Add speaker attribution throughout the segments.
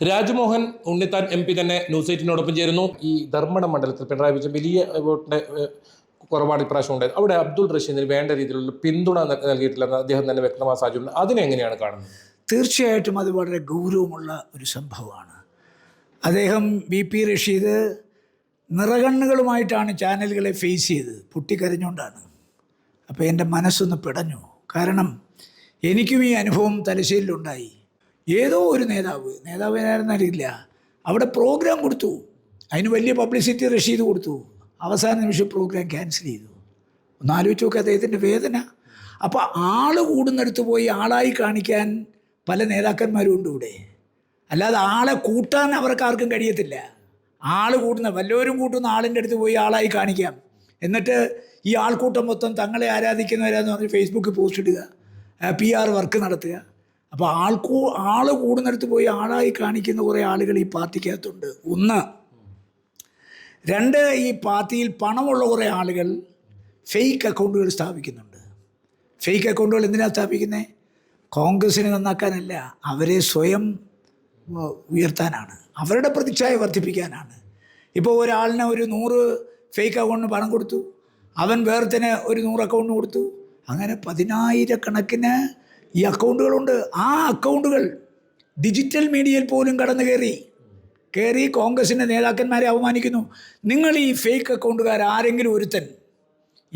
Speaker 1: Rajmohan Unnithan MP തന്നെ news 8നോടൊപ്പം ചേരുന്നു. ഈ ധർമ്മട മണ്ഡലത്തിൽ പിണറായി വിജയൻ വലിയ വോട്ടിന്റെ കുറവാണ് ഇപ്രാവശ്യം ഉണ്ടായത്. അവിടെ അബ്ദുൾ റഷീദിന് വേണ്ട രീതിയിലുള്ള പിന്തുണ നൽകിയിട്ടില്ലെന്ന് അദ്ദേഹം തന്നെ വ്യക്തമായ സാഹചര്യം. അതിനെങ്ങനെയാണ് കാണുന്നത്?
Speaker 2: തീർച്ചയായിട്ടും അത് വളരെ ഗൗരവമുള്ള ഒരു സംഭവമാണ്. അദ്ദേഹം BP റഷീദ് നിറകണ്ണുകളുമായിട്ടാണ് ചാനലുകളെ ഫേസ് ചെയ്ത് പൊട്ടിക്കരഞ്ഞുകൊണ്ടാണ്. അപ്പോൾ എൻ്റെ മനസ്സൊന്ന് പിടഞ്ഞു. കാരണം എനിക്കും ഈ അനുഭവം തലശ്ശേരിയിലുണ്ടായി. ഏതോ ഒരു നേതാവ് ആയിരുന്നറിയില്ല, അവിടെ പ്രോഗ്രാം കൊടുത്തു, അതിന് വലിയ പബ്ലിസിറ്റി റഷീദ് കൊടുത്തു, അവസാന നിമിഷം പ്രോഗ്രാം ക്യാൻസൽ ചെയ്തു. ഒന്ന് ആലോചിച്ച് നോക്കുക അദ്ദേഹത്തിൻ്റെ വേദന. അപ്പോൾ ആൾ കൂടുന്നിടത്ത് പോയി ആളായി കാണിക്കാൻ പല നേതാക്കന്മാരും ഉണ്ട് ഇവിടെ. അല്ലാതെ ആളെ കൂട്ടാൻ അവർക്ക് ആർക്കും കഴിയത്തില്ല. ആൾ കൂടുന്ന വല്ലവരും കൂട്ടുന്ന ആളിൻ്റെ അടുത്ത് പോയി ആളായി കാണിക്കാം, എന്നിട്ട് ഈ ആൾക്കൂട്ടം മൊത്തം തങ്ങളെ ആരാധിക്കുന്നവരാന്ന് പറഞ്ഞ് ഫേസ്ബുക്കിൽ പോസ്റ്റ് ഇടുക, PR വർക്ക് നടത്തുക. അപ്പോൾ ആൾ കൂടുന്നിടത്ത് പോയി ആളായി കാണിക്കുന്ന കുറേ ആളുകൾ ഈ പാർട്ടിക്കകത്തുണ്ട്. ഒന്ന്. രണ്ട്, ഈ പാർട്ടിയിൽ പണമുള്ള കുറേ ആളുകൾ ഫേക്ക് അക്കൗണ്ടുകൾ സ്ഥാപിക്കുന്നുണ്ട്. ഫേക്ക് അക്കൗണ്ടുകൾ എന്തിനാണ് സ്ഥാപിക്കുന്നത്? കോൺഗ്രസിനെ നന്നാക്കാനല്ല, അവരെ സ്വയം ഉയർത്താനാണ്, അവരുടെ പ്രതിച്ഛായ വർദ്ധിപ്പിക്കാനാണ്. ഇപ്പോൾ ഒരാളിന് ഒരു 100 ഫേക്ക് അക്കൗണ്ടിന് പണം കൊടുത്തു, അവൻ വേറെത്തന്നെ ഒരു 100 അക്കൗണ്ടിന് കൊടുത്തു, അങ്ങനെ 10,000 ഈ അക്കൗണ്ടുകളുണ്ട്. ആ അക്കൗണ്ടുകൾ ഡിജിറ്റൽ മീഡിയയിൽ പോലും കടന്നു കയറി കോൺഗ്രസിൻ്റെ നേതാക്കന്മാരെ അവമാനിക്കുന്നു. നിങ്ങൾ ഈ ഫേക്ക് അക്കൗണ്ടുകാർ ആരെങ്കിലും ഒരുത്തൻ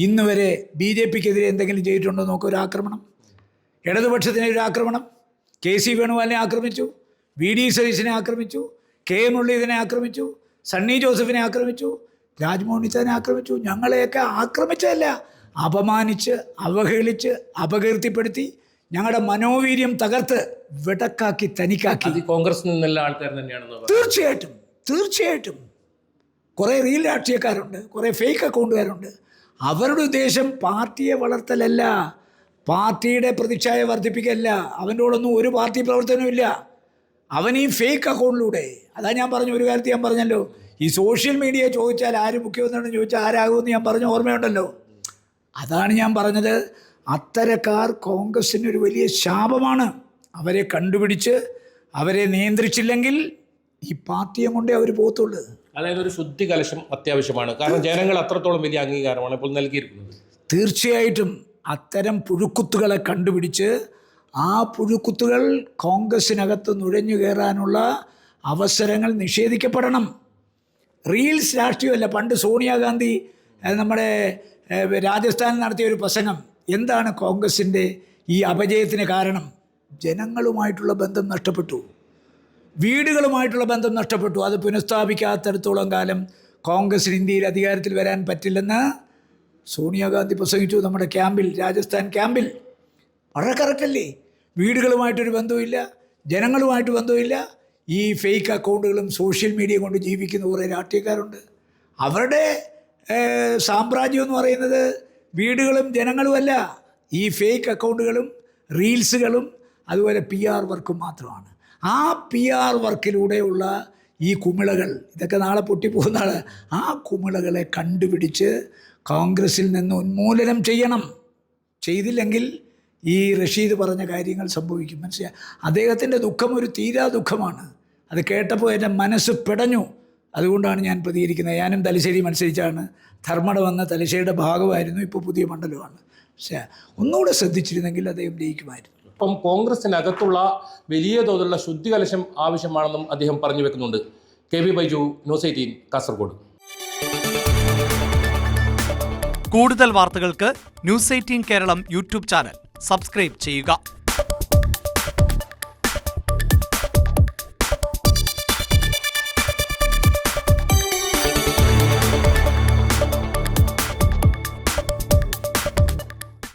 Speaker 2: ഇന്ന് വരെ BJPക്കെതിരെ എന്തെങ്കിലും ചെയ്തിട്ടുണ്ടോ നോക്കുക. ഒരു ആക്രമണം, ഇടതുപക്ഷത്തിനെ ഒരു ആക്രമണം, KC വേണുഗോപാലിനെ ആക്രമിച്ചു, VD സതീശനെ ആക്രമിച്ചു, K മുരളീധരനെ ആക്രമിച്ചു, സണ്ണി ജോസഫിനെ ആക്രമിച്ചു, രാജ്മോഹൻ ഉണ്ണിത്താനെ ആക്രമിച്ചു. ഞങ്ങളെയൊക്കെ ആക്രമിച്ചതല്ല, അപമാനിച്ച്, അവഹേളിച്ച്, അപകീർത്തിപ്പെടുത്തി, ഞങ്ങളുടെ മനോവീര്യം തകർത്ത് വെടക്കാക്കി, തനിക്കാക്കി.
Speaker 1: കോൺഗ്രസിൽ നിന്നുള്ള ആൾക്കാർ തന്നെയാണെന്ന്.
Speaker 2: തീർച്ചയായിട്ടും കുറേ റിയൽ രാഷ്ട്രീയക്കാരുണ്ട്, കുറേ ഫേക്ക് അക്കൗണ്ടുകാരുണ്ട്. അവരുടെ ഉദ്ദേശം പാർട്ടിയെ വളർത്തലല്ല, പാർട്ടിയുടെ പ്രതിച്ഛായ വർദ്ധിപ്പിക്കലല്ല. അവൻ്റെ കൂടൊന്നും ഒരു പാർട്ടി പ്രവർത്തനവും ഇല്ല. അവൻ ഈ ഫേക്ക് അക്കൗണ്ടിലൂടെ, അതാ ഞാൻ പറഞ്ഞു, ഒരു കാര്യത്തിൽ ഞാൻ പറഞ്ഞല്ലോ, ഈ സോഷ്യൽ മീഡിയ ചോദിച്ചാൽ ആര് മുഖ്യമന്ത്രിയെന്ന് ചോദിച്ചാൽ ആരാകുമെന്ന് ഞാൻ പറഞ്ഞ ഓർമ്മയുണ്ടല്ലോ. അതാണ് ഞാൻ പറഞ്ഞത്. അത്തരക്കാർ കോൺഗ്രസിനൊരു വലിയ ശാപമാണ്. അവരെ കണ്ടുപിടിച്ച് അവരെ നിയന്ത്രിച്ചില്ലെങ്കിൽ ഈ പാർട്ടിയെ കൊണ്ടേ അവർ പോകത്തുള്ളൂ.
Speaker 1: അതായത് ഒരു ശുദ്ധി കലശം അത്യാവശ്യമാണ്. കാരണം ജനങ്ങൾ അത്രത്തോളം വലിയ അംഗീകാരമാണ് ഇപ്പോൾ നൽകിയിരിക്കുന്നത്.
Speaker 2: തീർച്ചയായിട്ടും അത്തരം പുഴുക്കുത്തുകളെ കണ്ടുപിടിച്ച് ആ പുഴുക്കുത്തുകൾ കോൺഗ്രസിനകത്ത് നുഴഞ്ഞു കയറാനുള്ള അവസരങ്ങൾ നിഷേധിക്കപ്പെടണം. റീൽസ് രാഷ്ട്രീയമല്ല. പണ്ട് സോണിയാഗാന്ധി നമ്മുടെ രാജസ്ഥാനിൽ നടത്തിയ ഒരു പ്രസംഗം, എന്താണ് കോൺഗ്രസിൻ്റെ ഈ അപജയത്തിന് കാരണം? ജനങ്ങളുമായിട്ടുള്ള ബന്ധം നഷ്ടപ്പെട്ടു, വീടുകളുമായിട്ടുള്ള ബന്ധം നഷ്ടപ്പെട്ടു. അത് പുനഃസ്ഥാപിക്കാത്തടത്തോളം കാലം കോൺഗ്രസിന് ഇന്ത്യയിൽ അധികാരത്തിൽ വരാൻ പറ്റില്ലെന്ന് സോണിയാഗാന്ധി പ്രസംഗിച്ചു നമ്മുടെ ക്യാമ്പിൽ, രാജസ്ഥാൻ ക്യാമ്പിൽ. വളരെ കറക്റ്റല്ലേ? വീടുകളുമായിട്ടൊരു ബന്ധവുമില്ല, ജനങ്ങളുമായിട്ട് ബന്ധവുമില്ല. ഈ ഫേക്ക് അക്കൗണ്ടുകളും സോഷ്യൽ മീഡിയ കൊണ്ട് ജീവിക്കുന്ന കുറേ രാഷ്ട്രീയക്കാരുണ്ട്. അവരുടെ സാമ്രാജ്യം എന്ന് പറയുന്നത് വീടുകളും ജനങ്ങളുമല്ല, ഈ ഫേക്ക് അക്കൗണ്ടുകളും റീൽസുകളും അതുപോലെ PR വർക്കും മാത്രമാണ്. ആ PR വർക്കിലൂടെയുള്ള ഈ കുമിളകൾ, ഇതൊക്കെ നാളെ പൊട്ടിപ്പോകുന്നതാണ്. ആ കുമിളകളെ കണ്ടുപിടിച്ച് കോൺഗ്രസിൽ നിന്ന് ഉന്മൂലനം ചെയ്യണം. ചെയ്തില്ലെങ്കിൽ ഈ റഷീദ് പറഞ്ഞ കാര്യങ്ങൾ സംഭവിക്കും. മനസ്സിലായി? അദ്ദേഹത്തിൻ്റെ ദുഃഖം ഒരു തീരാ ദുഃഖമാണ്. അത് കേട്ടപ്പോൾ എൻ്റെ മനസ്സ് പിടഞ്ഞു. അതുകൊണ്ടാണ് ഞാൻ പ്രതികരിക്കുന്നത്. ഞാനും തലശ്ശേരി മത്സരിച്ചാണ്. ധർമ്മട വന്ന തലശ്ശേരിയുടെ ഭാഗമായിരുന്നു, ഇപ്പോൾ പുതിയ മണ്ഡലമാണ്. പക്ഷേ ഒന്നുകൂടെ ശ്രദ്ധിച്ചിരുന്നെങ്കിൽ അദ്ദേഹം ജയിക്കുമായിരുന്നു.
Speaker 1: ഇപ്പം കോൺഗ്രസിനകത്തുള്ള വലിയ തോതിലുള്ള ശുദ്ധി കലശം ആവശ്യമാണെന്നും അദ്ദേഹം പറഞ്ഞു വെക്കുന്നുണ്ട്. KB Baiju, news 18, Kasaragod.
Speaker 3: കൂടുതൽ വാർത്തകൾക്ക് news 18 Keralam YouTube channel subscribe ചെയ്യുക.